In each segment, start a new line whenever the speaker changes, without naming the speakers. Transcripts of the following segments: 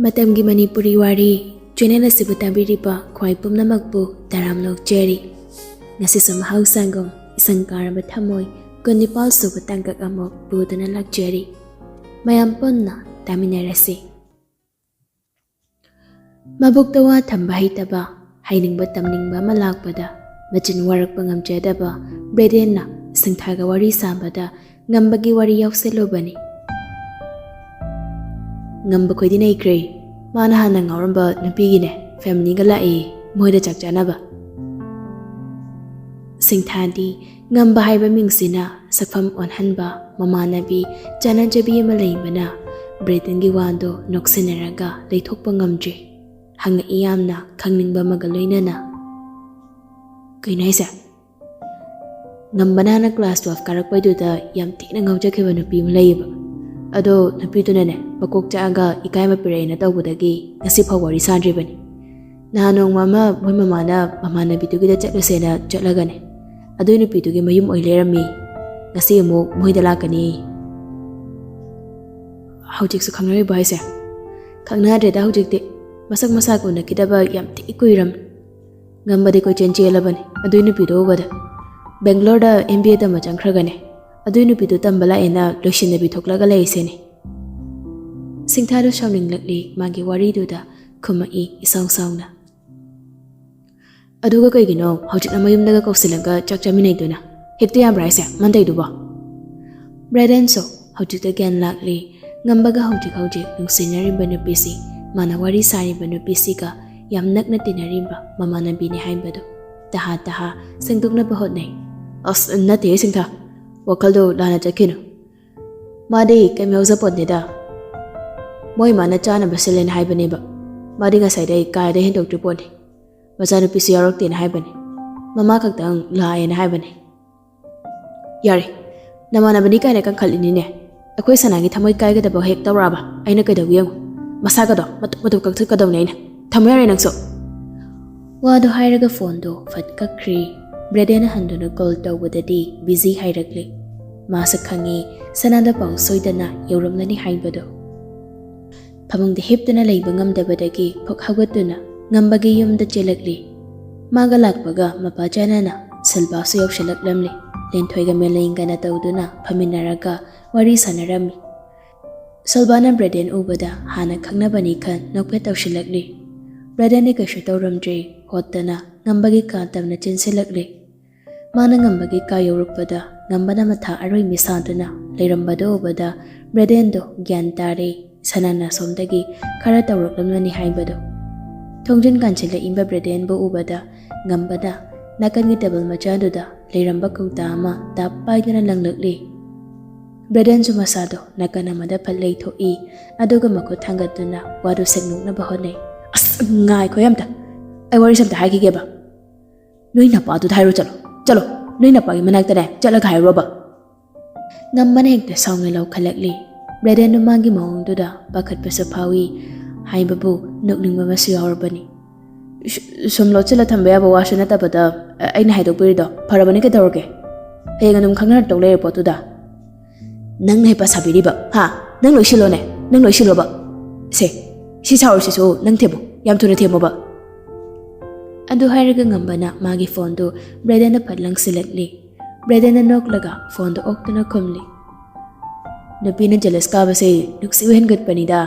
ꯃꯇꯝꯒꯤ ꯃꯅꯤꯄꯨꯔꯤ ꯋꯥꯔꯤ ꯆꯦꯅꯦꯜ ꯑꯁꯤꯕꯨ ꯇꯥꯕꯤꯔꯤꯕ ꯈ꯭ꯋꯥꯏ ꯄꯨꯝꯅꯃꯛꯄꯨ ꯇꯔꯥꯝ ꯅꯣꯛꯆꯔꯤ꯫ ꯉꯁꯤꯁꯨ ꯃꯍꯧꯁꯥꯒꯨꯝ ꯏꯁꯪ ꯀꯥꯔꯕ ꯊꯃꯣꯏ 19 ꯁꯨꯕ ꯇꯥꯡꯀꯛ ꯑꯃ ꯄꯨꯗꯨꯅ ꯂꯥꯛꯆꯔꯤ꯫ ꯃꯌꯥꯝ ꯄꯨꯟꯅ ꯇꯥꯃꯤꯟꯅꯔꯁꯤ꯫ ꯃꯕꯨꯛꯇ ꯋꯥ ꯊꯝꯕ ꯍꯩꯇꯕ, ꯍꯩꯅꯤꯡꯕ ꯇꯝꯅꯤꯡꯕ ꯑꯃ ꯂꯥꯛꯄꯗ ꯃꯆꯤꯟ ꯋꯥꯔꯛꯄ ꯉꯝꯖꯗꯕ ꯕ꯭ꯔꯦꯗꯦꯟꯅ ꯁꯤꯡꯊꯥꯒ ꯋꯥꯔꯤ ꯁꯥꯕꯗ ꯉꯝꯕꯒꯤ ꯋꯥꯔꯤ ꯌꯥꯎꯁꯜꯂꯨꯕꯅꯤ꯫ ꯉꯝꯕ ꯈꯣꯏꯗꯤ ꯅꯩꯈ꯭ꯔꯦ, ꯃꯥꯅ ꯍꯥꯟꯅ ꯉꯥꯎꯔꯝꯕ ꯅꯨꯄꯤꯒꯤꯅꯦ ꯐꯦꯃꯤꯂꯤꯒ ꯂꯥꯛꯏ, ꯃꯣꯏꯗ ꯆꯥꯛ ꯆꯥꯅꯕ꯫ ꯁꯤꯡꯊꯥꯗꯤ ꯉꯝꯕ ꯍꯥꯏꯕ ꯃꯤꯡꯁꯤꯅ ꯁꯛꯐꯝ ꯑꯣꯟꯍꯟꯕ ꯃꯃꯥꯟꯅꯕꯤ ꯆꯥꯅꯖꯕꯤ ꯑꯃ ꯂꯩꯕꯅ ꯕ꯭ꯔꯦꯗꯦꯟꯒꯤ ꯋꯥꯗꯣ ꯅꯣꯛꯁꯤꯟꯅꯔꯒ ꯂꯩꯊꯣꯛꯄ ꯉꯝꯗ꯭ꯔꯦ꯫ ꯍꯪꯉꯛꯏ ꯌꯥꯝꯅ ꯈꯪꯅꯤꯡꯕ ꯑꯃꯒ ꯂꯣꯏꯅꯅ꯫ ꯀꯩꯅꯣ ꯍꯥꯏꯁꯦ? ꯉꯝꯕꯅ ꯍꯥꯟꯅ ꯀ꯭ꯂꯥꯁ 12 ꯀꯥꯔꯛꯄꯩꯗꯨꯗ ꯌꯥꯝ ꯊꯤꯅ ꯉꯥꯎꯖꯈꯤꯕ ꯅꯨꯄꯤ ꯑꯃ ꯂꯩꯌꯦꯕ꯫ ꯑꯗꯣ ꯅꯨꯄꯤꯗꯨꯅꯅꯦ ꯃꯀꯣꯛ ꯆꯥꯛꯑꯒ ꯏꯀꯥꯏꯕ ꯄꯤꯔꯛꯑꯦꯅ ꯇꯧꯕꯗꯒꯤ ꯉꯁꯤꯐꯥꯎ ꯋꯥꯔꯤ ꯁꯥꯗ꯭ꯔꯤꯕꯅꯤ꯫ ꯅꯍꯥꯟ ꯅꯣꯡꯃ ꯑꯃ ꯃꯣꯏ ꯃꯃꯥꯅ ꯃꯃꯥꯟꯅꯕꯤꯗꯨꯒꯤꯗ ꯆꯠꯂꯨꯁꯦꯅ ꯆꯠꯂꯒꯅꯦ ꯑꯗꯨꯏ ꯅꯨꯄꯤꯗꯨꯒꯤ ꯃꯌꯨꯝ ꯑꯣꯏ ꯂꯩꯔꯝꯃꯤ꯫ ꯉꯁꯤ ꯑꯃꯨꯛ ꯃꯣꯏꯗ ꯂꯥꯛꯀꯅꯤ꯫ ꯍꯧꯖꯤꯛꯁꯨ ꯈꯪꯅꯔꯤꯕ ꯍꯥꯏꯁꯦ? ꯈꯪꯅꯗ꯭ꯔꯦꯗ ꯍꯧꯖꯤꯛꯇꯤ, ꯃꯁꯛ ꯃꯁꯥ ꯎꯅꯈꯤꯗꯕ ꯌꯥꯝ ꯊꯤ ꯀꯨꯏꯔꯝꯅꯤ꯫ ꯉꯝꯕꯗꯤ ꯀꯣꯏꯆꯦꯟ ꯆꯦꯜꯂꯕꯅꯤ ꯑꯗꯨꯏ ꯅꯨꯄꯤꯗꯣ ꯎꯕꯗ꯫ ꯕꯦꯡꯒ꯭ꯂꯣꯔꯗ MBA ꯇꯝꯕ ꯆꯪꯈ꯭ꯔꯒꯅꯦ ꯑꯗꯨꯏ ꯅꯨꯄꯤꯗꯣ ꯇꯝꯕ ꯂꯥꯛꯑꯦꯅ ꯂꯣꯏꯁꯤꯟꯅꯕꯤ ꯊꯣꯛꯂꯒ ꯂꯩꯔꯤꯁꯦꯅꯦ꯫ ꯁꯤꯡꯊꯥꯗꯣ ꯁꯥꯎꯅꯤꯡꯂꯛꯂꯤ ꯃꯥꯒꯤ ꯋꯥꯔꯤꯗꯨꯗ ꯈꯨꯝꯃꯛꯏ ꯏꯁꯥꯎ ꯁꯥꯎꯅ꯫ ꯑꯗꯨꯒ ꯀꯩꯒꯤꯅꯣ ꯍꯧꯖꯤꯛꯅ ꯃꯌꯨꯝꯗꯒ ꯀꯧꯁꯤꯜꯂꯒ ꯆꯥꯛ ꯆꯥꯃꯤꯟꯅꯩꯗꯨꯅ? ꯍꯦꯛꯇ ꯌꯥꯕ꯭ꯔꯥ ꯍꯥꯏꯁꯦ ꯃꯟꯇꯩꯗꯨꯕꯣ? ꯕ꯭ꯔꯦꯗꯦꯟꯁꯨ ꯍꯧꯖꯤꯛꯇ ꯒ꯭ꯌꯥꯟ ꯂꯥꯛꯂꯤ ꯉꯝꯕꯒ ꯍꯧꯖꯤꯛ ꯅꯨꯡꯁꯤꯅꯔꯤꯕ ꯅꯨꯄꯤꯁꯤ, ꯃꯥꯅ ꯋꯥꯔꯤ ꯁꯥꯔꯤꯕ ꯅꯨꯄꯤꯁꯤꯒ ꯌꯥꯝ ꯅꯛꯅ ꯇꯤꯟꯅꯔꯤꯕ ꯃꯃꯥꯟꯅꯕꯤꯅꯤ ꯍꯥꯏꯕꯗꯣ ꯇꯍꯥ ꯁꯦꯡꯗꯣꯛꯅꯕ ꯍꯣꯠꯅꯩ꯫ ꯑꯁ ꯅꯠꯇꯦꯍꯦ ꯁꯤꯡꯊꯥ, ꯋꯥꯈꯜꯗꯣ ꯂꯥꯟꯅ ꯆꯠꯈꯤꯅꯨ꯫ ꯃꯥꯗꯤ ꯀꯩꯝ ꯌꯥꯎꯖꯄꯣꯟꯇꯦꯗ, ꯃꯣꯏ ꯃꯥꯅ ꯆꯥꯅꯕ ꯁꯤꯜꯂꯦꯅ ꯍꯥꯏꯕꯅꯦꯕ꯫ ꯃꯥꯗꯤ ꯉꯁꯥꯏꯗꯩ ꯀꯥꯏꯗ ꯍꯦꯟꯗꯣꯛꯇ꯭ꯔꯤ ꯄꯣꯠꯅꯤ꯫ ꯃꯆꯥꯅꯨꯄꯤꯁꯨ ꯌꯥꯎꯔꯛꯇꯦꯅ ꯍꯥꯏꯕꯅꯤ, ꯃꯃꯥ ꯈꯛꯇꯪ ꯂꯥꯛꯑꯦꯅ ꯍꯥꯏꯕꯅꯤ꯫ ꯌꯥꯔꯦ, ꯅꯃꯥꯟꯅꯕꯅꯤ ꯀꯥꯏꯅ ꯀꯟꯈꯠꯂꯤꯅꯤꯅꯦ꯫ ꯑꯩꯈꯣꯏ ꯁꯅꯥꯒꯤ ꯊꯃꯣꯏ ꯀꯥꯏꯒꯗꯕ ꯍꯦꯛ ꯇꯧꯔꯛꯑꯕ ꯑꯩꯅ ꯀꯩꯗꯧꯒꯦ ꯌꯦꯡꯉꯨ, ꯃꯁꯥꯒꯗꯣ ꯃꯇꯨꯞ ꯀꯛꯊꯠꯀꯗꯧꯅꯦ ꯑꯩꯅ꯫ ꯊꯝꯃꯨ ꯌꯥꯔꯦ ꯅꯪꯁꯨ꯫ ꯋꯥꯗꯣ ꯍꯥꯏꯔꯒ ꯐꯣꯟꯗꯣ ꯐꯠ ꯀꯛꯈ꯭ꯔꯤ꯫ ꯕ꯭ꯔꯦꯗꯦꯟꯅ ꯍꯟꯗꯨꯅ ꯀꯣꯜ ꯇꯧꯕꯗꯗꯤ ꯕꯤꯖꯤ ꯍꯥꯏꯔꯛꯂꯤ꯫ ꯃꯥꯁꯨ ꯈꯪꯉꯤ ꯁꯅꯥꯗ ꯄꯥꯎ ꯁꯣꯏꯗꯅ ꯌꯧꯔꯝꯂꯅꯤ ꯍꯥꯏꯕꯗꯣ꯫ ꯐꯃꯨꯡꯗ ꯍꯤꯞꯇꯨꯅ ꯂꯩꯕ ꯉꯝꯗꯕꯗꯒꯤ ꯐꯨꯛ ꯍꯧꯒꯠꯇꯨꯅ ꯉꯝꯕꯒꯤ ꯌꯨꯝꯗ ꯆꯦꯜꯂꯛꯂꯤ꯫ ꯃꯥꯒ ꯂꯥꯛꯄꯒ ꯃꯄꯥ ꯆꯥꯟꯅꯅ ꯁꯤꯜꯕꯥꯁꯨ ꯌꯧꯁꯤꯜꯂꯛꯂꯝꯂꯤ꯫ ꯂꯦꯟꯊꯣꯏꯒ ꯃꯦꯂꯩꯒꯅ ꯇꯧꯗꯨꯅ ꯐꯝꯃꯤꯟꯅꯔꯒ ꯋꯥꯔꯤ ꯁꯥꯟꯅꯔꯝꯃꯤ꯫ ꯁꯤꯜꯕꯥꯅ ꯕ꯭ꯔꯦꯗꯦꯟ ꯎꯕꯗ ꯍꯥꯟꯅ ꯈꯪꯅꯕꯅꯤ ꯈꯟ ꯅꯣꯛꯐꯦꯠ ꯇꯧꯁꯤꯜꯂꯛꯂꯤ꯫ ꯕ꯭ꯔꯦꯗꯦꯟꯗꯤ ꯀꯩꯁꯨ ꯇꯧꯔꯝꯗ꯭ꯔꯤ, ꯍꯣꯠꯇꯅ ꯉꯝꯕꯒꯤ ꯀꯥ ꯇꯝꯅ ꯆꯦꯟꯁꯤꯜꯂꯛꯂꯤ꯫ ꯃꯥꯅ ꯉꯝꯕꯒꯤ ꯀꯥ ꯌꯧꯔꯛꯄꯗ ꯉꯝꯕꯅ ꯃꯊꯥ ꯑꯔꯣꯏꯃꯤ ꯁꯥꯗꯨꯅ ꯂꯩꯔꯝꯕꯗꯣ ꯎꯕꯗ ꯕ꯭ꯔꯦꯗꯦꯟꯗꯣ ꯒ꯭ꯌꯥꯟ ꯇꯥꯔꯦ ꯁꯅꯥꯅ ꯁꯣꯝꯗꯒꯤ ꯈꯔ ꯇꯧꯔꯛꯂꯝꯂꯅꯤ ꯍꯥꯏꯕꯗꯣ꯫ ꯊꯣꯡꯖꯤꯟ ꯀꯥꯟꯁꯤꯜꯂꯛꯏꯕ ꯕ꯭ꯔꯦꯗꯦꯟꯕꯨ ꯎꯕꯗ ꯉꯝꯕꯅ ꯅꯥꯀꯟꯒꯤ ꯇꯦꯕꯜ ꯃꯆꯥꯗꯨꯗ ꯂꯩꯔꯝꯕ ꯀꯧꯇꯥ ꯑꯃ ꯇꯥꯞ ꯄꯥꯏꯗꯨꯅ ꯂꯪꯂꯛꯂꯤ꯫ ꯕ꯭ꯔꯦꯗꯦꯟꯁꯨ ꯃꯁꯥꯗꯣ ꯅꯥꯀꯟ ꯑꯃꯗ ꯐꯠ ꯂꯩꯊꯣꯛꯏ, ꯑꯗꯨꯒ ꯃꯈꯨꯠ ꯊꯥꯡꯒꯠꯇꯨꯅ ꯋꯥꯗꯨ ꯁꯦꯡꯗꯣꯛꯅꯕ ꯍꯣꯠꯅꯩ꯫ ꯑꯁ ꯉꯥꯏꯈꯣ ꯑꯝꯇ, ꯑꯩ ꯋꯥꯔꯤꯁꯦ ꯑꯝꯇ ꯍꯥꯏꯈꯤꯒꯦꯕ꯫ ꯅꯣꯏ ꯅꯄꯥꯗꯨꯗ ꯍꯥꯏꯔꯣ, ꯆꯠꯂꯣ, ꯅꯣꯏ ꯅꯄꯥꯒꯤ ꯃꯅꯥꯛꯇꯅꯦ ꯆꯠꯂꯒ ꯍꯥꯏꯔꯣꯕ꯫ ꯉꯝꯕꯅ ꯍꯦꯛꯇ ꯁꯥꯎꯅ ꯂꯧꯈꯠꯂꯛꯂꯤ꯫ ꯕ꯭ꯔꯦꯗꯦꯟꯗꯨ ꯃꯥꯒꯤ ꯃꯑꯣꯡꯗꯨꯗ ꯄꯥꯈꯠꯄꯁꯨ ꯐꯥꯎꯏ, ꯍꯥꯏꯕꯕꯨ ꯅꯣꯛꯅꯤꯡꯕ ꯑꯃꯁꯨ ꯌꯥꯎꯔꯕꯅꯤ꯫ ꯁꯨꯝ ꯂꯣꯠꯁꯤꯜꯂ ꯊꯝꯕ ꯌꯥꯕ ꯋꯥꯁꯨ ꯅꯠꯇꯕꯗ ꯑꯩꯅ ꯍꯥꯏꯗꯣꯛꯄꯤꯔꯤꯗꯣ ꯐꯔꯕꯅꯤ ꯀꯩꯗꯧꯔꯒꯦ? ꯍꯌꯦꯡ ꯑꯗꯨꯝ ꯈꯪꯅꯔꯛꯇꯧ ꯂꯩꯔꯦ ꯄꯣꯠꯇꯨꯗ꯫ ꯅꯪꯅ ꯍꯩꯄꯥ ꯁꯥꯕꯤꯔꯤꯕ ꯍꯥ? ꯅꯪ ꯂꯣꯏꯁꯤꯜꯂꯣꯅꯦ, ꯅꯪ ꯂꯣꯏꯁꯤꯜꯂꯣꯕ꯫ ꯁꯤ ꯁꯥꯎꯔꯤꯁꯤꯁꯨ ꯅꯪ ꯊꯦꯝꯃꯨ, ꯌꯥꯝ ꯊꯨꯅ ꯊꯦꯝꯃꯣꯕ꯫ ꯑꯗꯨ ꯍꯥꯏꯔꯒ ꯉꯝꯕꯅ ꯃꯥꯒꯤ ꯐꯣꯟꯗꯨ ꯕ꯭ꯔꯦꯗꯦꯟꯗ ꯐꯠ ꯂꯪꯁꯤꯜꯂꯛꯂꯤ꯫ ꯕ꯭ꯔꯦꯗꯦꯟꯅ ꯅꯣꯛꯂꯒ ꯐꯣꯟꯗꯣ ꯑꯣꯛꯇꯨꯅ ꯈꯨꯝꯂꯤ꯫ ꯅꯨꯄꯤꯅ ꯖꯦꯂꯁ ꯀꯥꯕꯁꯦ ꯅꯨꯡꯁꯤꯕ ꯍꯦꯟꯒꯠꯄꯅꯤꯗ꯫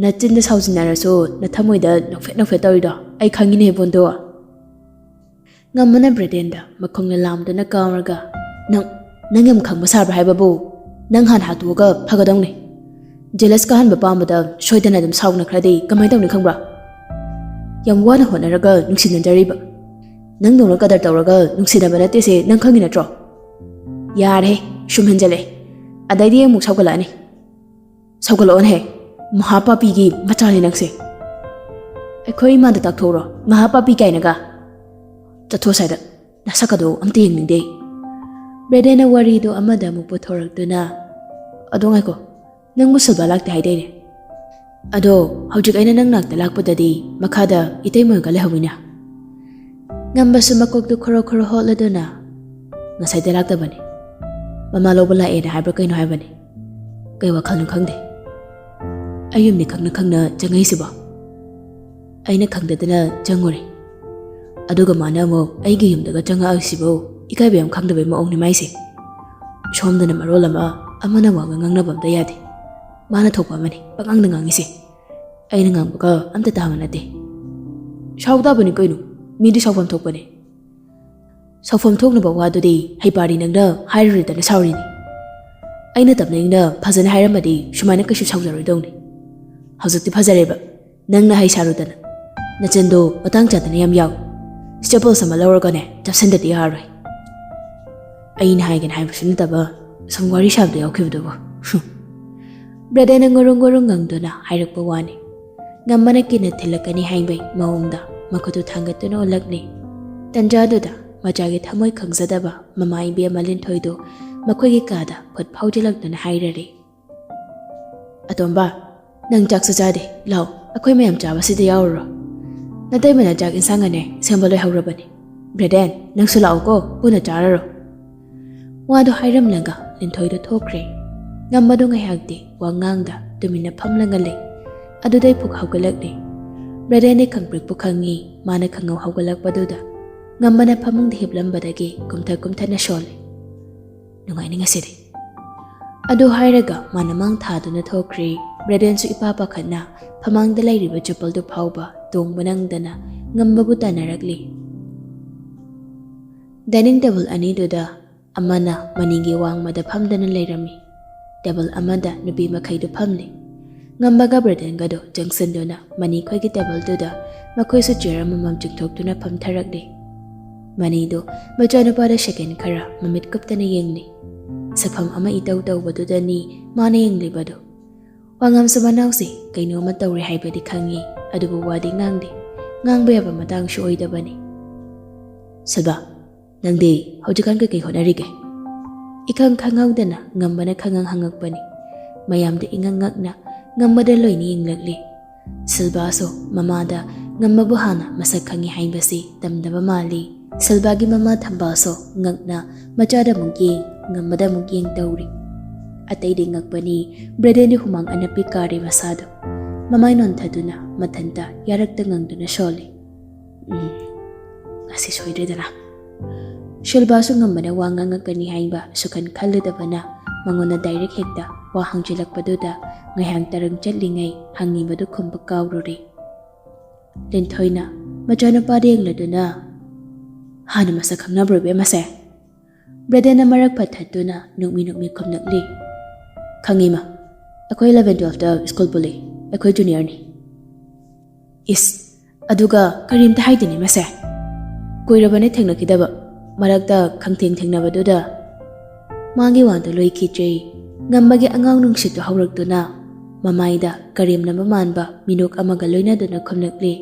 ꯅꯆꯤꯟꯗ ꯁꯥꯎꯖꯤꯟꯅꯔꯁꯨ ꯅꯊꯃꯣꯏꯗ ꯅꯣꯛꯐꯦꯠ ꯇꯧꯔꯤꯗꯣ ꯑꯩ ꯈꯪꯉꯤꯅꯦ ꯕꯣꯟꯗꯣ꯫ ꯉꯝꯕꯅ ꯕ꯭ꯔꯦꯗꯦꯟꯗ ꯃꯈꯣꯡꯅ ꯂꯥꯝꯗꯨꯅ ꯀꯥꯎꯔꯒ ꯅꯪ ꯌꯥꯝ ꯈꯪꯕ ꯁꯥꯕ꯭ꯔꯥ ꯍꯥꯏꯕꯕꯨ? ꯅꯪ ꯍꯥꯟꯅ ꯍꯥꯠꯇꯣꯛꯑꯒ ꯐꯒꯗꯧꯅꯤ꯫ ꯖꯦꯂꯁ ꯀꯥꯍꯟꯕ ꯄꯥꯝꯕꯗ ꯁꯣꯏꯗꯅ ꯑꯗꯨꯝ ꯁꯥꯎꯅꯈ꯭ꯔꯗꯤ ꯀꯃꯥꯏꯅ ꯇꯧꯅꯤ ꯈꯪꯕ꯭ꯔꯥ? ꯌꯥꯝ ꯋꯥꯅ ꯍꯣꯠꯅꯔꯒ ꯅꯨꯡꯁꯤꯅꯖꯔꯤꯕ ꯅꯪꯗꯧꯅ ꯀꯗꯔ ꯇꯧꯔꯒ ꯅꯨꯡꯁꯤꯅꯕ ꯅꯠꯇꯦꯁꯦ ꯅꯪ ꯈꯪꯉꯤ ꯅꯠꯇ꯭ꯔꯣ? ꯌꯥꯔꯦ, ꯁꯨꯝ ꯍꯦꯟꯖꯜꯂꯦ꯫ ꯑꯗꯩꯗꯤ ꯑꯃꯨꯛ ꯁꯧꯒꯠꯂꯛꯑꯅꯤ꯫ ꯁꯧꯒꯠꯂꯛꯑꯣꯅꯦ, ꯃꯍꯥꯄꯥꯄꯤꯒꯤ ꯃꯆꯥꯅꯤ ꯅꯪꯁꯦ꯫ ꯑꯩꯈꯣꯏ ꯏꯃꯥꯗ ꯇꯥꯛꯊꯣꯛꯎꯔꯣ, ꯃꯍꯥꯄꯥꯄꯤ ꯀꯥꯏꯅꯒ꯫ ꯆꯠꯊꯣ ꯁ꯭ꯋꯥꯏꯗ, ꯅꯁꯛꯀꯗꯣ ꯑꯝꯇ ꯌꯦꯡꯅꯤꯡꯗꯦ꯫ ꯕ꯭ꯔꯦꯗꯦꯟꯅ ꯋꯥꯔꯤꯗꯣ ꯑꯃꯗ ꯑꯃꯨꯛ ꯄꯨꯊꯣꯔꯛꯇꯨꯅ, ꯑꯗꯣ ꯉꯥꯏꯈꯣ, ꯅꯪꯕꯨ ꯁꯤꯜꯕꯥ ꯂꯥꯛꯇꯦ ꯍꯥꯏꯗꯩꯅꯦ? ꯑꯗꯣ ꯍꯧꯖꯤꯛ ꯑꯩꯅ ꯅꯪ ꯅꯥꯛꯇ ꯂꯥꯛꯄꯗꯗꯤ ꯃꯈꯥꯗ ꯏꯇꯩꯃꯒ ꯂꯩꯍꯧꯋꯤꯅ꯫ ꯉꯝꯕꯁꯨ ꯃꯀꯣꯛꯇꯨ ꯈꯣꯔꯣ ꯍꯣꯠꯂꯗꯨꯅ, ꯉꯁꯥꯏꯗ ꯂꯥꯛꯇꯕꯅꯤ, ꯃꯃꯥ ꯂꯧꯕ ꯂꯥꯛꯑꯦꯅ ꯍꯥꯏꯕ꯭ꯔꯥ ꯀꯩꯅꯣ ꯍꯥꯏꯕꯅꯤ꯫ ꯀꯩ ꯋꯥꯈꯜꯅꯣ ꯈꯪꯗꯦ꯫ ꯑꯌꯨꯝꯅꯤ ꯈꯪꯅ ꯆꯪꯉꯛꯏꯁꯤꯕꯣ? ꯑꯩꯅ ꯈꯪꯗꯗꯅ ꯆꯪꯉꯨꯔꯦ. ꯑꯗꯨꯒ ꯃꯥꯅ ꯑꯃꯨꯛ ꯑꯩꯒꯤ ꯌꯨꯝꯗꯒ ꯆꯪꯉꯛꯏꯁꯤꯕꯨ ꯏꯀꯥꯏꯕ ꯌꯥꯝ ꯈꯪꯗꯕꯩ ꯃꯑꯣꯡꯅꯤ ꯃꯥꯏꯁꯦ. ꯁꯣꯝꯗꯅ ꯃꯔꯣꯜ ꯑꯃ ꯑꯃꯅ ꯋꯥꯒ ꯉꯥꯡꯅꯕ ꯑꯝꯇ ꯌꯥꯗꯦ. ꯃꯥꯅ ꯊꯣꯛꯄ ꯑꯃꯅꯤ ꯄꯪꯉꯥꯡꯗ ꯉꯥꯡꯉꯤꯁꯦ. ꯑꯩꯅ ꯉꯥꯡꯕꯒ ꯑꯝꯇ ꯇꯥꯕ ꯅꯠꯇꯦ. ꯁꯥꯎ ꯇꯥꯕꯅꯤ ꯀꯩꯅꯣ, ꯃꯤꯗꯤ ꯁꯥꯎꯐꯝ ꯊꯣꯛꯄꯅꯦ. ꯁꯥꯎꯐꯝ ꯊꯣꯛꯅꯕ ꯋꯥꯗꯨꯗꯤ ꯍꯩꯄꯥꯗꯤ ꯅꯪꯅ ꯍꯥꯏꯔꯨꯔꯦꯗꯅ ꯁꯥꯎꯔꯤꯅꯤ. ꯑꯩꯅ ꯇꯞꯅ ꯏꯪꯅ ꯐꯖꯅ ꯍꯥꯏꯔꯝꯃꯗꯤ ꯁꯨꯃꯥꯏꯅ ꯀꯩꯁꯨ ꯁꯥꯎꯖꯔꯣꯏꯗꯧꯅꯤ. ꯍꯧꯖꯤꯛꯇꯤ ꯐꯖꯔꯦꯕ, ꯅꯪꯅ ꯍꯩ ꯁꯥꯔꯨꯗꯅ. ꯅꯆꯟꯗꯣ ꯃꯇꯥꯡ ꯆꯥꯗꯅ ꯌꯥꯝ ꯌꯥꯎꯏ. ꯁ꯭ꯇꯦꯄꯜꯁ ꯑꯃ ꯂꯧꯔꯒꯅꯦ ꯆꯞꯁꯤꯟꯗꯗꯤ ꯌꯥꯔꯔꯣꯏ. ꯑꯩꯅ ꯍꯥꯏꯒꯦꯅ ꯍꯥꯏꯕꯁꯨ ꯅꯠꯇꯕ ꯁꯨꯝ ꯋꯥꯔꯤ ꯁꯥꯕꯗ ꯌꯥꯎꯈꯤꯕꯗꯨꯕꯨ. ꯕ꯭ꯔꯗꯔꯅ ꯉꯣꯔꯣꯡ ꯉꯪꯗꯨꯅ ꯍꯥꯏꯔꯛꯄ ꯋꯥꯅꯤ. ꯉꯝꯃꯅ ꯀꯤꯟꯅ ꯊꯤꯜꯂꯛꯀꯅꯤ ꯍꯥꯏꯕꯩ ꯃꯑꯣꯡꯗ ꯃꯈꯨꯠꯇꯨ ꯊꯥꯡꯒꯠꯇꯨꯅ ꯑꯣꯜꯂꯛꯂꯤ. ꯇꯟꯖꯥꯗꯨꯗ ꯃꯆꯥꯒꯤ ꯊꯃꯣꯏ ꯈꯪꯖꯗꯕ ꯃꯃꯥ ꯏꯕꯦꯝꯃ ꯂꯤꯟꯊꯣꯏꯗꯨ ꯃꯈꯣꯏꯒꯤ ꯀꯥꯗ ꯐꯨꯠ ꯐꯥꯎꯖꯤꯜꯂꯛꯇꯨꯅ ꯍꯥꯏꯔꯔꯤ. ꯑꯇꯣꯝꯕ, ꯅꯪ ꯆꯥꯛꯁꯨ ꯆꯥꯗꯦ, ꯂꯥꯎ ꯑꯩꯈꯣꯏ ꯃꯌꯥꯝ ꯆꯥꯕꯁꯤꯗ ꯌꯥꯎꯔꯨꯔꯣ. ꯅꯇꯩꯃꯅ ꯆꯥꯛ ꯏꯟꯁꯥꯡꯒꯅꯦ ꯁꯦꯝꯕ ꯂꯣꯏꯍꯧꯔꯕꯅꯤ. ꯕ꯭ꯔꯗꯦꯟ, ꯅꯪꯁꯨ ꯂꯥꯛꯑꯣꯀꯣ, ꯄꯨꯟꯅ ꯆꯥꯔꯔꯣ. ꯋꯥꯗꯣ ꯍꯥꯏꯔꯝꯂꯒ ꯂꯤꯟꯊꯣꯏꯗꯨ ꯊꯣꯛꯈ꯭ꯔꯦ. ꯉꯝꯕꯗꯨ ꯉꯥꯏꯍꯥꯛꯇꯤ ꯋꯥꯉꯥꯡꯗ ꯇꯨꯃꯤꯟꯅ ꯐꯝꯂꯒ ꯂꯩ. ꯑꯗꯨꯗꯩ ꯄꯨꯛ ꯍꯧꯒꯠꯂꯛꯂꯤ. ꯕ꯭ꯔꯗꯦꯟꯗꯤ ꯈꯪꯄ꯭ꯔꯤꯛꯄꯨ ꯈꯪꯉꯤ. ꯃꯥꯅ ꯈꯪꯍꯧ ꯍꯧꯒꯠꯂꯛꯄꯗꯨꯗ ꯉꯝꯕꯅ ꯐꯃꯨꯡꯗ ꯍꯤꯞꯂꯝꯕꯗꯒꯤ ꯀꯨꯝꯊꯅ ꯁꯣꯜꯂꯤ. ꯅꯨꯡꯉꯥꯏꯅꯤ ꯉꯁꯤꯗꯤ. ꯑꯗꯨ ꯍꯥꯏꯔꯒ ꯃꯥꯅ ꯃꯥꯡ ꯊꯥꯗꯨꯅ ꯊꯣꯛꯈ꯭ꯔꯦ. ꯕ꯭ꯔꯗꯦꯟꯁꯨ ꯏꯄꯥ ꯄꯥꯈꯠꯅ ꯐꯃꯥꯡꯗ ꯂꯩꯔꯤꯕ ꯆꯄꯜꯗꯨ ꯐꯥꯎꯕ ꯇꯣꯡꯕ ꯅꯪꯗꯅ ꯉꯝꯕꯕꯨ ꯇꯥꯟꯅꯔꯛꯂꯤ. ꯗꯥꯏꯅꯤꯡ ꯇꯦꯕꯜ ꯑꯅꯤꯗꯨꯗ ꯑꯃꯅ ꯃꯅꯤꯡꯒꯤ ꯋꯥꯡꯃꯗ ꯐꯝꯗꯅ ꯂꯩꯔꯝꯃꯤ. ꯇꯦꯕꯜ ꯑꯃꯗ ꯅꯨꯄꯤ ꯃꯈꯩꯗꯨ ꯐꯝꯂꯤ. ꯉꯝꯕꯒ ꯕ꯭ꯔꯗꯦꯟꯒꯗꯣ ꯆꯪꯁꯤꯟꯗꯨꯅ ꯃꯅꯤꯈꯣꯏꯒꯤ ꯇꯦꯕꯜꯗꯨꯗ ꯃꯈꯣꯏꯁꯨ ꯆꯤꯌꯔ ꯑꯃꯃꯝ ꯆꯤꯡꯊꯣꯛꯇꯨꯅ ꯐꯝꯊꯔꯛꯂꯤ. ꯃꯅꯤꯗꯨ ꯃꯆꯥꯅꯨꯄꯥꯗ ꯁꯦꯀꯦꯟ ꯈꯔ ꯃꯃꯤꯠ ꯀꯨꯞꯇꯅ ꯌꯦꯡꯂꯤ. ꯁꯛꯐꯝ ꯑꯃ ꯏꯇꯧ ꯇꯧꯕꯗꯨꯗꯅꯤ ꯃꯥꯅ ꯌꯦꯡꯂꯤꯕꯗꯣ. ꯋꯥꯉꯝꯁꯨ ꯃꯅꯥꯎꯁꯤ ꯀꯩꯅꯣꯝꯃ ꯇꯧꯔꯦ ꯍꯥꯏꯕꯗꯤ ꯈꯪꯉꯤ, ꯑꯗꯨꯕꯨ ꯋꯥꯗꯤ ꯉꯥꯡꯗꯦ. ꯉꯥꯡꯕ ꯌꯥꯕ ꯃꯇꯥꯡꯁꯨ ꯑꯣꯏꯗꯕꯅꯤ. ꯁꯤꯜꯚꯥ, ꯅꯪꯗꯤ ꯍꯧꯖꯤꯛꯀꯥꯟ ꯀꯩꯀꯩ ꯍꯣꯠꯅꯔꯤꯒꯦ? ꯏꯈꯪ ꯈꯪꯍꯧꯗꯅ ꯉꯝꯕꯅ ꯈꯪꯉꯪ ꯍꯪꯉꯛꯄꯅꯤ. ꯃꯌꯥꯝꯗ ꯏꯉꯛ ꯉꯛꯅ ꯉꯝꯕꯗ ꯂꯣꯏꯅ ꯌꯦꯡꯂꯛꯂꯤ. ꯁꯤꯜꯚꯥꯁꯨ ꯃꯃꯥꯗ ꯉꯝꯕꯕꯨ ꯍꯥꯟꯅ ꯃꯁꯛ ꯈꯪꯉꯤ ꯍꯥꯏꯕꯁꯤ ꯇꯝꯗꯕ ꯃꯥꯜꯂꯤ. ꯁꯤꯜꯚꯥꯒꯤ ꯃꯃꯥ ꯊꯝꯕꯥꯜꯁꯨ ꯉꯛꯅ ꯃꯆꯥꯗ ꯑꯃꯨꯛ ꯌꯦꯡ, ꯉꯝꯕꯗ ꯑꯃꯨꯛ ꯌꯦꯡ ꯇꯧꯔꯤ. ꯑꯇꯩꯗꯤ ꯉꯛꯄꯅꯤ. ꯕ꯭ꯔꯗꯦꯟꯗꯤ ꯍꯨꯃꯥꯡ ꯑꯅꯞꯄꯤ ꯀꯥꯔꯤ ꯃꯁꯥꯗꯣ. ꯃꯃꯥꯏ ꯅꯣꯟꯊꯗꯨꯅ ꯃꯊꯟꯇ ꯌꯥꯔꯛꯇ ꯉꯪꯗꯨꯅ ꯁꯣꯜꯂꯤ. ꯉꯁꯤ ꯁꯣꯏꯗ꯭ꯔꯦꯗꯅ. ꯁꯤꯜꯚꯥꯁꯨ ꯉꯝꯕꯅ ꯋꯥ ꯉꯥꯡꯉꯛꯀꯅꯤ ꯍꯥꯏꯕ ꯁꯨꯈꯟ ꯈꯜꯂꯨꯗꯕꯅ ꯃꯉꯣꯟꯗ ꯗꯥꯏꯔꯦꯛ ꯍꯦꯛꯇ ꯋꯥ ꯍꯪꯖꯤꯜꯂꯛꯄꯗꯨꯗ ꯉꯥꯏꯍꯥꯛ ꯇꯔꯪ ꯆꯠꯂꯤꯉꯩ ꯍꯪꯉꯤꯕꯗꯨ ꯈꯨꯝꯕ ꯀꯥꯎꯔꯨꯔꯤ. ꯂꯤꯟꯊꯣꯏꯅ ꯃꯆꯥꯅꯨꯄꯥꯗ ꯌꯦꯡꯂꯗꯨꯅ, ꯍꯥꯟꯅ ꯃꯁꯛ ꯈꯪꯅꯕ꯭ꯔꯣ ꯏꯕꯦꯝꯃꯁꯦ? ꯕ꯭ꯔꯗꯦꯟꯅ ꯃꯔꯛ ꯐꯠꯊꯗꯨꯅ ꯅꯨꯛꯃꯤ ꯈꯨꯝꯂꯛꯂꯤ. ꯈꯪꯉꯤꯃ, ꯑꯩꯈꯣꯏ 11-12ꯗ ꯁ꯭ꯀꯨꯜ ꯄꯨꯜꯂꯤ. ꯑꯩꯈꯣꯏ ꯖꯨꯅꯤꯌꯔꯅꯤ. ꯏꯁ, ꯑꯗꯨꯒ ꯀꯔꯤꯝꯇ ꯍꯥꯏꯗꯦꯅꯦ ꯃꯁꯦ. ꯀꯨꯏꯔꯕꯅꯦ ꯊꯦꯡꯅꯈꯤꯗꯕ. ꯃꯔꯛꯇ ꯈꯪꯊꯦꯡ ꯊꯦꯡꯅꯕꯗꯨꯗ. ꯃꯥꯒꯤ ꯋꯥꯗꯨ ꯂꯣꯏꯈꯤꯗ꯭ꯔꯦ. ꯉꯝꯕꯒꯤ ꯑꯉꯥꯡ ꯅꯨꯡꯁꯤꯠꯇꯨ ꯍꯧꯔꯛꯇꯨꯅ ꯃꯃꯥꯏꯗ ꯀꯔꯦꯝꯅꯕ ꯃꯥꯟꯕ ꯃꯤꯅꯣꯛ ꯑꯃꯒ ꯂꯣꯏꯅꯗꯨꯅ ꯈꯨꯝꯂꯛꯂꯤ.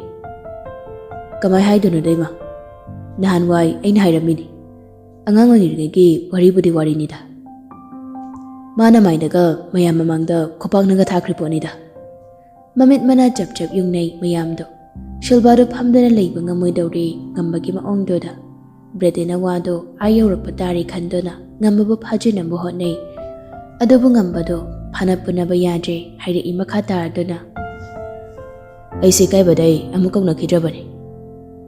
ꯀꯃꯥꯏ ꯍꯥꯏꯗꯣꯏꯅꯣ ꯗꯩꯃ? ꯅꯍꯥꯟꯋꯥꯏ ꯑꯩꯅ ꯍꯥꯏꯔꯝꯃꯤꯅꯤ. ꯑꯉꯥꯡ ꯑꯣꯏꯔꯤꯉꯩꯒꯤ ꯋꯥꯔꯤꯕꯨꯗꯤ ꯋꯥꯔꯤꯅꯤꯗ. ꯃꯥꯅ ꯃꯥꯏꯗꯒ ꯃꯌꯥꯝ ꯃꯃꯥꯡꯗ ꯈꯨꯄꯥꯛꯅꯒ ꯊꯥꯈ꯭ꯔꯤ ꯄꯣꯠꯅꯤꯗ. ꯃꯃꯤꯠ ꯃꯅꯥ ꯆꯞ ꯌꯨꯡꯅꯩ ꯃꯌꯥꯝꯗꯣ. ꯁꯤꯜꯚꯥꯗꯣ ꯐꯝꯗꯅ ꯂꯩꯕ ꯉꯝꯃꯣꯏꯗꯧꯔꯤ ꯉꯝꯕꯒꯤ ꯃꯑꯣꯡꯗꯨꯗ. ꯕ꯭ꯔꯗꯦꯟꯅ ꯋꯥꯗꯣ ꯌꯧꯔꯛꯄ ꯇꯥꯔꯤ ꯈꯟꯗꯨꯅ ꯉꯝꯕꯕꯨ ꯐꯥꯖꯤꯟꯅꯕ ꯍꯣꯠꯅꯩ. ꯑꯗꯨꯕꯨ ꯉꯝꯕꯗꯣ ꯐꯅ ꯄꯨꯅꯕ ꯌꯥꯗ꯭ꯔꯦ ꯍꯥꯏꯔꯛꯏ ꯃꯈꯥ ꯇꯥꯔꯗꯨꯅ. ꯑꯩꯁꯦ ꯏꯀꯥꯏꯕꯗꯩ ꯑꯃꯨꯛ ꯀꯧꯅꯈꯤꯗ꯭ꯔꯕꯅꯤ.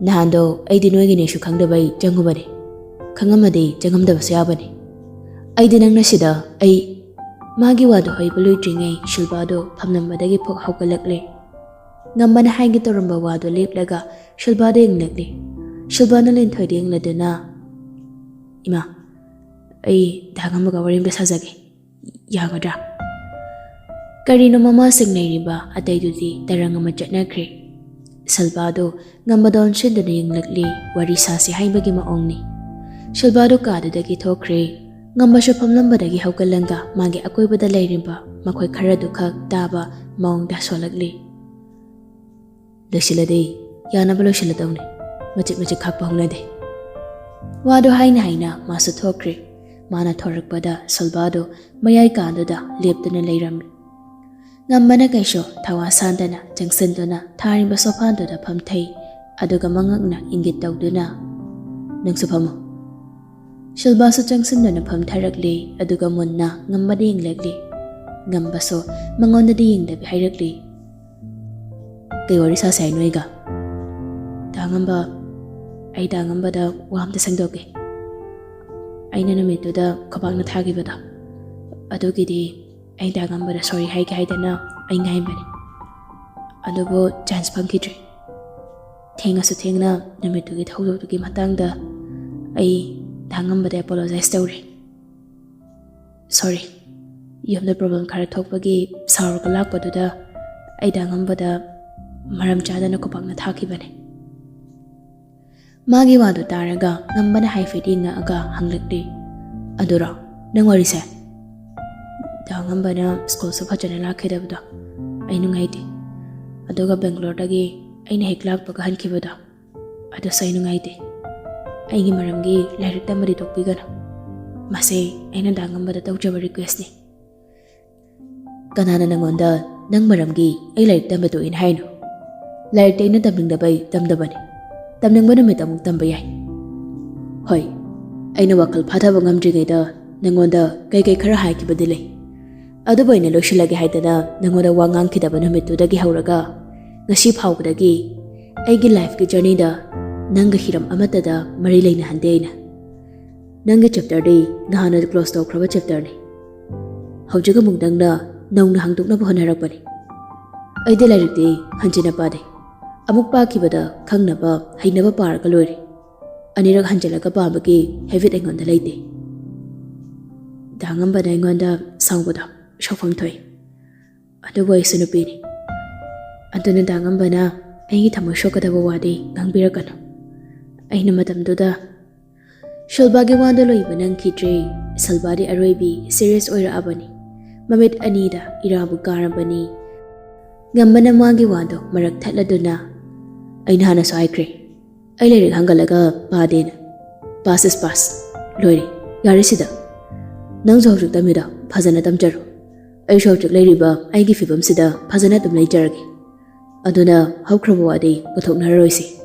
ꯅꯍꯥꯟꯗꯣ ꯑꯩꯗꯤ ꯅꯣꯏꯒꯤꯅꯦꯁꯨ ꯈꯪꯗꯕꯩ ꯆꯪꯉꯨꯕꯅꯤ. ꯈꯪꯉꯝꯃꯗꯤ ꯆꯪꯉꯝꯗꯕꯁꯨ ꯌꯥꯕꯅꯤ. ꯑꯩꯗꯤ ꯅꯪꯅ ꯁꯤꯗ ꯃꯥꯒꯤ ꯋꯥꯗꯣ ꯍꯩꯕ ꯂꯣꯏꯗ꯭ꯔꯤꯉꯩ ꯁꯤꯜꯚꯥꯗꯣ ꯐꯝꯂꯝꯕꯗꯒꯤ ꯄꯨꯛ ꯍꯧꯒꯠꯂꯛꯂꯦ. ꯉꯝꯕꯅ ꯍꯥꯏꯒꯦ ꯇꯧꯔꯝꯕ ꯋꯥꯗꯣ ꯂꯦꯞꯂꯒ ꯁꯤꯜꯚꯥꯗ ꯌꯦꯡꯂꯛꯂꯤ. ꯁꯤꯜꯚꯥꯅ ꯂꯤꯟꯊꯣꯏꯗ ꯌꯦꯡꯂꯗꯨꯅ, ꯏꯃꯥ, ꯑꯩ ꯉꯝꯕꯒ ꯋꯥꯔꯤ ꯑꯃꯇ ꯁꯥꯖꯒꯦ. ꯌꯥꯒꯗ꯭ꯔꯥ? ꯀꯔꯤꯅꯣ ꯃꯃꯥꯁꯤꯡ ꯂꯩꯔꯤꯕ ꯑꯇꯩꯗꯨꯗꯤ ꯇꯔꯪ ꯑꯃ ꯆꯠꯅꯈ꯭ꯔꯦ. ꯁꯤꯜꯚꯥꯗꯣ ꯉꯝꯕꯗ ꯑꯣꯟꯁꯤꯟꯗꯨꯅ ꯌꯦꯡꯂꯛꯂꯤ. ꯋꯥꯔꯤ ꯁꯥꯁꯤ ꯍꯥꯏꯕꯒꯤ ꯃꯑꯣꯡꯅꯤ. ꯁꯤꯜꯚꯥꯗꯣ ꯀꯥꯗꯨꯗꯒꯤ ꯊꯣꯛꯈ꯭ꯔꯦ. ꯉꯝꯕꯁꯨ ꯐꯝꯂꯝꯕꯗꯒꯤ ꯍꯧꯒꯠꯂꯒ ꯃꯥꯒꯤ ꯑꯀꯣꯏꯕꯗ ꯂꯩꯔꯤꯕ ꯃꯈꯣꯏ ꯈꯔꯗꯨ ꯈꯛ ꯇꯥꯕ ꯃꯑꯣꯡꯗ ꯁꯣꯜꯂꯛꯂꯤ. ꯂꯣꯏꯁꯤꯜꯂꯗꯤ ꯌꯥꯅꯕ ꯂꯣꯏꯁꯤꯜꯂꯗꯧꯅꯤ. ꯃꯆꯤꯠ ꯈꯥꯛꯄ ꯍꯧꯅꯗꯦ. ꯋꯥꯗꯣ ꯍꯥꯏꯅ ꯃꯥꯁꯨ ꯊꯣꯛꯈ꯭ꯔꯦ. ꯃꯥꯅ ꯊꯣꯔꯛꯄꯗ ꯁꯤꯜꯚꯥꯗꯣ ꯃꯌꯥꯏ ꯀꯥꯗꯨꯗ ꯂꯦꯞꯇꯨꯅ ꯂꯩꯔꯝꯃꯤ. ꯉꯝꯕꯅ ꯀꯩꯁꯨ ꯊꯋꯥ ꯁꯥꯗꯅ ꯆꯪꯁꯤꯟꯗꯨꯅ ꯊꯥꯔꯤꯕ ꯁꯣꯐꯥꯗꯨꯗ ꯐꯝꯊꯩ. ꯑꯗꯨꯒ ꯃꯉꯛꯅ ꯏꯪꯒꯤꯠ ꯇꯧꯗꯨꯅ, ꯅꯪꯁꯨ ꯐꯝꯃꯨ. ꯁꯤꯜꯚꯥꯁꯨ ꯆꯪꯁꯤꯟꯗꯨꯅ ꯐꯝꯊꯔꯛꯂꯤ. ꯑꯗꯨꯒ ꯃꯨꯟꯅ ꯉꯝꯕꯗ ꯌꯦꯡꯂꯛꯂꯤ. ngamba so mangonda di ying dabi hairakli. Kay wari sa say noiga. Dangamba ay dangamba da wam da sangdoge. Ay na namito da kabang na thagi bada. Adugi di ay dangamba da sorry hay kay da na ay ngay bani. Adubo chance pangkidri. Tenga su tenga namito gi thawdo gi matang da ay dangamba da apologize tawri. Sorry, yamda problem khara thokpagi saur ka lakpaduda ai dangambada maram chadana kopakna thakibane. Magi wadu taraga ngambana haifedi nga aga hanglakdi. Adura, nang wari se. Dangambana school sa phajana lakhidabda. Ai nungaiti. Aduga Bangalore dagi aina heklak baga hankibada. Adu sai nungaiti. Aigi maramgi lairik tamari tokpigana. Masay ay nandangambada tawjaba request ni. Kanana nangonda nang maramgi ay lairik tamba tuin hayno. Lairik tayo na tambing dabay tamdaba ni. Tamnang ba namit among tambayay? Hoy, ay nawakal pataba ngamdringay da nangonda kay kara hay kibadilay. Ado ba'y nalosilagi hay na nangonda wangang kidaba namit to dagi hauraga. Ngasi paw dagi ay life ki journey da nangga hiram amata da marilay na handay na. Nangga chapter day na hana close to kraba chapter ni. Hawjaga mungdang na naung na hangtuk na buhanarak pa ni. Ay di lairik di hanjina pa day. Amuk pa kibada kang na ba hay na ba para kalori. Anirag hanjalaga pa bagi heavy ay ngonda layte. Dangam ba na ngonda sang bada shofang toy. Ano ba sunupi ni. Anto na dangam ba na ay ngita mo shoka da wawadi ngang birakan. Ay na madam duda. Shalbagi wanda lo iba ng kitri salbadi arwebi serious oira abani. Mamit anida irabu karambani. Ngamba na magi wando marak tatla na. Ay nahana sa aikre. Ay lirik hanggalaga paade na. Pass is pass. Loiri, yari sida. Nang zohjuk tamida, phazana tamjaro. Ay shohjuk lairiba ay gifibam sida phazana tam laijaragi. Aduna hawkrabo adi puthok nararoisi.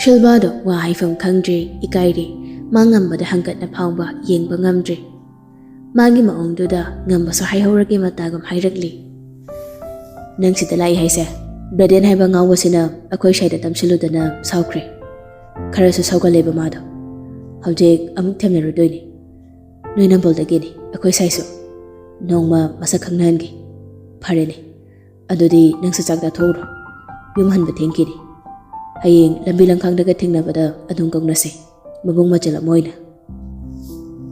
Shilbado wa haifam kangdri ikairi mangambada hanggat na phangba yengba ngamdri. Magi maongduda ngamba sa haihawragi matagam hairagli. Nang sitalai haise. Braden haiba ngawa sina akoy shaida tamsiluda na saukre. Kara su sauka leba mado. Hawjik amuk temna rudoy ni. Noy nambol da gini akoy saiso. Nongma masakang nangi. Pare ni. Adudi nang sasagda thoro. Yumhan ba tingki ni. Haying lambilang kang daga tingna bada adung kong nasi. Mabung majala moy na.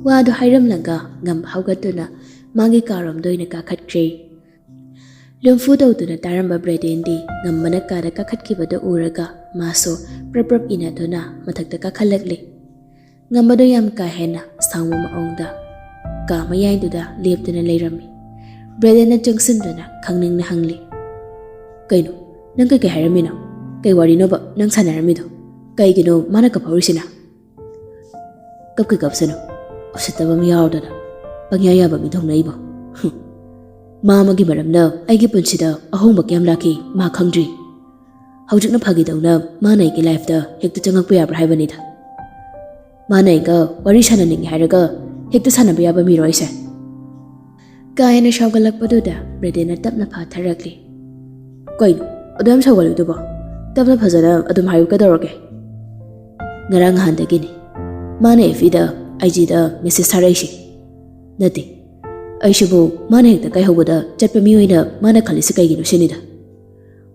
Wado hairam langga ngam hawgat na magi karam doy na kakat kre. Lumfu daw na taramba Braden di ngam manakada kakatkiba da uraga maso prap ina to na matagda kakalagli. Ngam ba yam kahena sangwa maong da. Ka mayayin do da liyap na layrami. Braden na jangsin do na kangning na hangli. Kay no, nang kay harami na. Kay wari no ba nang sanarami do. Kay gino mana kapawisi na. Kapkikapsa no. Osita ba miyaw do na. Pangyayabang itong na iba. Mamagi maram na ay gipon sida ahong bagyam laki ma khangdri. Hawjuk na phagi daw na manay ki life da hekta changak pa yabra haiba nida. Manay ka wari sana ning hairaga hekta sana ba yaba mi roise. Kaya na shawgalak pa duda Braden na tap na patharakli. Koy adam shawgalu do ba. Tap na phazana adum hayu ka doroge. Ngarang handa gini. Manay fida IG da message tharaishi. Nati. Aishibu mana hekta kay hawada chatpa miyoy na mana kalisi kay gino sinida.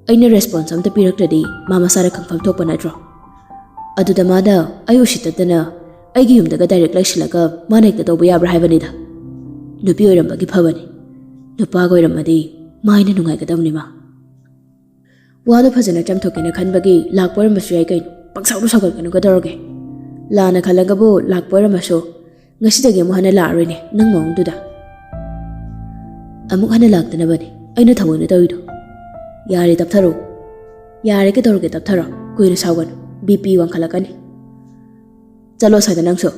Ay na response amta pirakradi mama sara kang pagtokpa na draw. Ado da mada ay usitad na ay giyum daga direct like sila ka mana hekta daw bayabra haiba nida. Nupi oy rambagi pabani. Nupagoy ramadi maay na nungay ka daw ni ma. Wado phazana chamthoki na khanbagi lakpo ramasu ay kay pagsawdo sagal ka nung kadoroge. Lana kalagabo lakpo ramasu ngasidagi mo hana laaroy ni nang maong duda. Amuk hana lagta na ba ni? Ay natawag na daw ito. Yari taptaro. Yari ka tawag taptaro. Kuya na sawan. BP wang kalakan ni. Chalo sa nang so.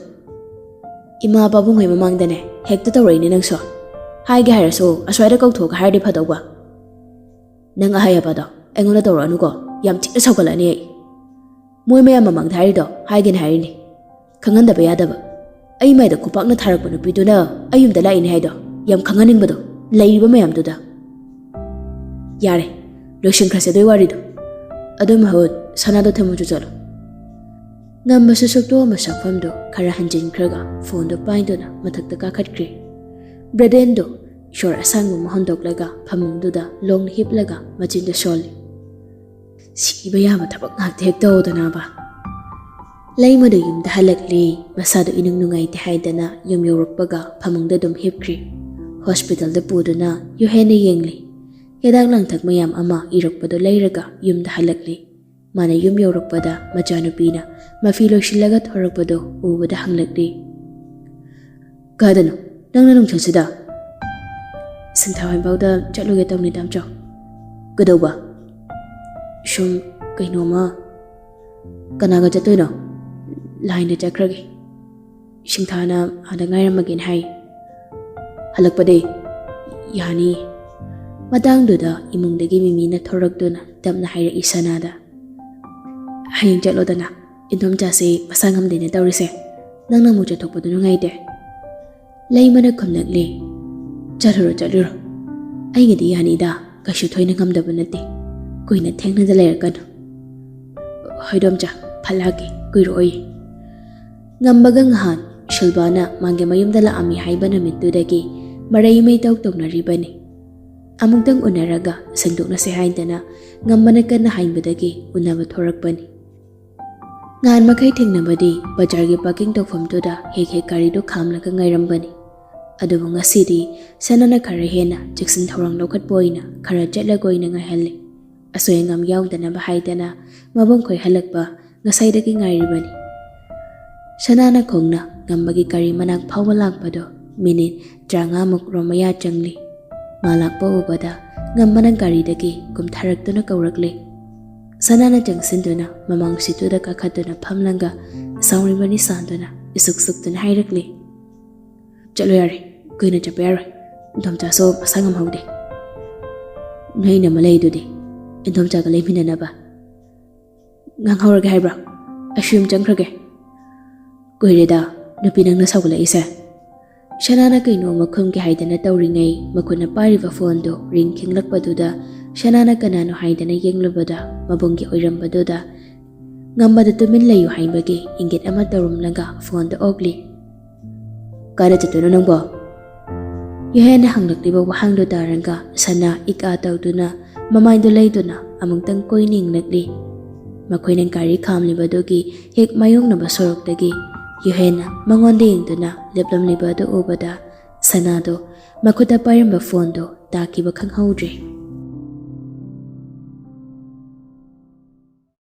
Ima babung ay mamang dane. Hekta tawag ni nang so. Hai ga hara so. Asway da kau thok hari di padaw ba? Nang ahaya pa daw. Ay nguna tawag ano ko. Yam tik na sawkala ni ay. Muy maya mamang dhari daw. Hai gin hari ni. Kangan da ba yada ba? Ay may da kupak na tharak pa na pito na. Ayum da lain hay daw. Yam kanganing ba daw? ꯂꯩꯔꯤꯕ ꯃꯌꯥꯝꯗꯨꯗ ꯌꯥꯔꯦ ꯂꯣꯏꯁꯤꯟꯈ꯭ꯔꯁꯦ ꯑꯗꯨꯏ ꯋꯥꯔꯤꯗꯣ ꯑꯗꯨ ꯃꯍꯨꯠ ꯁꯅꯥꯗꯣ ꯊꯝꯃꯨꯆꯣ ꯆꯠꯂꯣ ꯉꯝꯕꯁꯨ ꯁꯣꯛꯇꯣꯛꯑꯝꯕ ꯁꯛꯐꯝꯗꯣ ꯈꯔ ꯍꯟꯖꯤꯟꯈ꯭ꯔꯒ ꯐꯣꯟꯗꯣ ꯄꯥꯏꯗꯨꯅ ꯃꯊꯛꯇ ꯀꯥꯈꯠꯈ꯭ꯔꯦ ꯕ꯭ꯔꯦꯗꯦꯟꯗꯣ ꯏꯁꯣꯔ ꯑꯁꯥꯡꯕ ꯑꯃ ꯍꯣꯟꯗꯣꯛꯂꯒ ꯐꯃꯨꯡꯗꯨꯗ ꯂꯣꯡꯅ ꯍꯤꯞꯂꯒ ꯃꯆꯤꯟꯗ ꯁꯣꯜꯂꯤ ꯁꯤꯕ ꯌꯥꯕ ꯊꯕꯛ ꯉꯥꯛꯇ ꯍꯦꯛ ꯇꯧꯗꯅꯕ ꯂꯩꯃꯗꯣ ꯌꯨꯝꯗ ꯍꯜꯂꯛꯂꯤ ꯃꯁꯥꯗꯣ ꯏꯅꯨꯡ ꯅꯨꯡꯉꯥꯏꯇꯦ ꯍꯥꯏꯗꯅ ꯌꯨꯝ ꯌꯧꯔꯛꯄꯒ ꯐꯃꯨꯡꯗ ꯑꯗꯨꯝ ꯍꯤꯞꯈ꯭ꯔꯤ ꯍꯣꯁꯄꯤꯇꯥꯜꯗ ꯄꯨꯗꯨꯅ ꯌꯨꯍꯦꯟꯅ ꯌꯦꯡꯂꯤ ꯍꯤꯗꯥꯛ ꯂꯥꯡꯊꯛ ꯃꯌꯥꯝ ꯑꯃ ꯏꯔꯛꯄꯗꯣ ꯂꯩꯔꯒ ꯌꯨꯝꯗ ꯍꯜꯂꯛꯂꯤ ꯃꯥꯅ ꯌꯨꯝ ꯌꯧꯔꯛꯄꯗ ꯃꯆꯥꯅꯨꯄꯤꯅ ꯃꯐꯤ ꯂꯣꯏꯁꯤꯜꯂꯒ ꯊꯣꯔꯛꯄꯗꯣ ꯎꯕꯗ ꯍꯪꯂꯛꯂꯤ ꯀꯥꯗꯅꯣ ꯅꯪꯅ ꯅꯨꯡꯊꯤꯜꯁꯤꯗ ꯁꯤꯡꯊꯥꯋꯥꯏꯐꯥꯎꯗ ꯆꯠꯂꯨꯒꯦ ꯇꯧꯅꯤ ꯇꯥꯝꯆꯧ ꯀꯩꯗꯧꯕ ꯁꯨꯝ ꯀꯩꯅꯣꯝꯃ ꯀꯅꯥꯒ ꯆꯠꯇꯣꯏꯅꯣ ꯂꯥꯏꯟꯗ ꯆꯠꯈ꯭ꯔꯒꯦ ꯁꯤꯡꯊꯥꯅ ꯑꯥꯗ ꯉꯥꯏꯔꯝꯃꯒꯦꯅ ꯍꯥꯏ ꯍꯜꯂꯛꯄꯗꯤ ꯌꯥꯅꯤ ꯃꯇꯥꯡꯗꯨꯗ ꯏꯃꯨꯡꯗꯒꯤ ꯃꯤꯃꯤꯅ ꯊꯣꯔꯛꯇꯨꯅ ꯇꯞꯅ ꯍꯥꯏꯔꯛꯏ ꯁꯅꯥꯗ ꯍꯌꯦꯡ ꯆꯠꯂꯣꯗꯅ ꯏꯟꯗꯣꯝꯆꯥꯁꯦ ꯃꯁꯥ ꯉꯝꯗꯦꯅ ꯇꯧꯔꯤꯁꯦ ꯅꯪꯅ ꯑꯃꯨꯛ ꯆꯠꯊꯣꯛꯄꯗꯨ ꯅꯨꯡꯉꯥꯏꯇꯦ ꯂꯩꯃꯅ ꯈꯨꯝꯂꯛꯂꯤ ꯆꯠꯂꯨꯔꯣ ꯑꯩꯒꯤꯗꯤ ꯌꯥꯅꯤꯗ ꯀꯩꯁꯨ ꯊꯣꯏꯅ ꯉꯝꯗꯕ ꯅꯠꯇꯦ ꯀꯨꯏꯅ ꯊꯦꯡꯅꯗ ꯂꯩꯔꯛꯀꯅꯨ ꯍꯣꯏꯗꯣꯝꯆꯥ ꯐꯠꯂꯛꯀꯦ ꯀꯨꯏꯔꯛꯑꯣꯏ ꯉꯝꯕꯒ ꯉꯍꯥꯟ ꯁꯤꯜꯕꯥꯅ ꯃꯥꯒꯤ ꯃꯌꯨꯝꯗ ꯂꯥꯛꯑꯝꯃꯤ ꯍꯥꯏꯕ ꯅꯨꯃꯤꯠꯇꯨꯗꯒꯤ ꯃꯔꯩ ꯃꯩꯇꯧ ꯇꯧꯅꯔꯤꯕꯅꯤ ꯑꯃꯨꯛꯇꯪ ꯎꯅꯔꯒ ꯁꯟꯗꯣꯛꯅꯁꯦ ꯍꯥꯏꯗꯅ ꯉꯝꯕꯅ ꯀꯟꯅ ꯍꯥꯏꯕꯗꯒꯤ ꯎꯅꯕ ꯊꯣꯔꯛꯄꯅꯤ ꯉꯍꯥꯟ ꯃꯈꯩ ꯊꯦꯡꯅꯕꯗꯤ ꯕꯖꯥꯔꯒꯤ ꯄꯥꯔꯀꯤꯡ ꯇꯧꯐꯝꯗꯨꯗ ꯍꯦꯛ ꯒꯥꯔꯤꯗꯨ ꯈꯥꯝꯂꯒ ꯉꯥꯏꯔꯝꯕꯅꯤ ꯑꯗꯨꯕꯨ ꯉꯁꯤꯗꯤ ꯁꯅꯥꯅ ꯈꯔ ꯍꯦꯟꯅ ꯆꯦꯛꯁꯤꯟ ꯊꯧꯔꯥꯡ ꯂꯧꯈꯠꯄ ꯑꯣꯏꯅ ꯈꯔ ꯆꯠꯂꯒ ꯑꯣꯏꯅ ꯉꯥꯏꯍꯜꯂꯤ ꯑꯁꯣꯏ ꯑꯉꯥꯝ ꯌꯥꯎꯗꯅꯕ ꯍꯥꯏꯗꯅ ꯃꯕꯨꯡꯈꯣꯏ ꯍꯜꯂꯛꯄ ꯉꯁꯥꯏꯗꯒꯤ ꯉꯥꯏꯔꯤꯕꯅꯤ ꯁꯅꯥꯅ ꯈꯣꯡꯅ ꯉꯝꯕꯒꯤ ꯒꯥꯔꯤ ꯃꯅꯥꯛ ꯐꯥꯎꯕ ꯂꯥꯛꯄꯗꯣ ꯃꯤꯅꯤꯠ 30ꯃꯨꯛ ꯔꯣꯝ ꯃꯌꯥ ꯆꯪꯂꯤ ꯃꯥ ꯂꯥꯛꯄ ꯎꯕꯗ ꯉꯝꯕꯅ ꯒꯥꯔꯤꯗꯒꯤ ꯀꯨꯝꯊꯔꯛꯇꯨꯅ ꯀꯧꯔꯛꯂꯤ ꯁꯅꯥꯅ ꯆꯪꯁꯤꯟꯗꯨꯅ ꯃꯃꯥꯡ ꯁꯤꯠꯇꯨꯗ ꯀꯥꯈꯠꯇꯨꯅ ꯐꯝꯂꯒ ꯁꯥꯎꯔꯤꯕꯅꯤ ꯁꯥꯟꯗꯨꯅ ꯏꯁꯨꯛ ꯁꯨꯛꯇꯨꯅ ꯍꯥꯏꯔꯛꯂꯤ ꯆꯠꯂꯣ ꯌꯥꯔꯦ ꯀꯨꯏꯅ ꯆꯠꯄ ꯌꯥꯔꯣꯏ ꯏꯟꯗꯣꯝꯆꯥꯁꯨ ꯃꯁꯥ ꯉꯝꯍꯧꯗꯦ ꯅꯣꯏ ꯏꯅꯝꯃ ꯂꯩꯗꯨꯗꯤ ꯏꯟꯗꯣꯝꯆꯥꯒ ꯂꯩꯃꯤꯟꯅꯅꯕ ꯉꯥꯡꯍꯧꯔꯒꯦ ꯍꯥꯏꯕ꯭ꯔꯥ ꯑꯩꯁꯨ ꯌꯨꯝ ꯆꯪꯈ꯭ꯔꯒꯦ ꯀꯨꯏꯔꯦꯗ ꯅꯨꯄꯤ ꯅꯪꯅ ꯁꯧꯒꯠꯂꯛꯏꯁꯦ ꯁꯅꯥꯅ ꯀꯩꯅꯣꯝꯃ ꯈꯨꯝꯒꯦ ꯍꯥꯏꯗꯅ ꯇꯧꯔꯤꯉꯩ ꯃꯈꯨꯠꯅ ꯄꯥꯏꯔꯤꯕ ꯐꯣꯟꯗꯣ ꯔꯤꯡ ꯈꯤꯡꯂꯛꯄꯗꯨꯗ ꯁꯅꯥꯅ ꯀꯅꯥꯅꯣ ꯍꯥꯏꯗꯅ ꯌꯦꯡꯂꯨꯕꯗ ꯃꯕꯨꯡꯒꯤ ꯑꯣꯏꯔꯝꯕꯗꯨꯗ ꯉꯝꯕꯗ ꯇꯨꯃꯤꯟ ꯂꯩꯌꯨ ꯍꯥꯏꯕꯒꯤ ꯏꯪꯒꯤꯠ ꯑꯃ ꯇꯧꯔꯝꯂꯒ ꯐꯣꯟꯗꯣ ꯑꯣꯛꯂꯤ ꯀꯥꯏꯗ ꯆꯠꯇꯣꯏꯅꯣ ꯅꯪꯕꯣ ꯌꯨꯍꯦꯟꯅ ꯍꯪꯂꯛꯂꯤꯕ ꯋꯥꯍꯪꯗꯨ ꯇꯥꯔꯒ ꯁꯅꯥ ꯏꯀꯥ ꯇꯧꯗꯨꯅ ꯃꯃꯥꯏꯗꯨ ꯂꯩꯗꯨꯅ ꯑꯃꯨꯛꯇꯪ ꯀꯣꯏꯅ ꯌꯦꯡꯂꯛꯂꯤ ꯃꯈꯣꯏꯅ ꯒꯥꯔꯤ ꯈꯥꯝꯂꯤꯕꯗꯨꯒꯤ ꯍꯦꯛ ꯃꯥꯌꯣꯛꯅꯕ ꯁꯣꯔꯣꯛꯇꯒꯤ ꯌꯨꯍꯦꯟꯅ ꯃꯉꯣꯟꯗ ꯌꯦꯡꯗꯨꯅ ꯂꯦꯞꯂꯝꯂꯤꯕ ꯑꯗꯨ ꯎꯕꯗ ꯁꯅꯥꯗꯣ ꯃꯈꯨꯠꯇ ꯄꯥꯏꯔꯝꯕ ꯐꯣꯟꯗꯣ ꯇꯥꯈꯤꯕ ꯈꯪꯍꯧꯗ꯭ꯔꯦ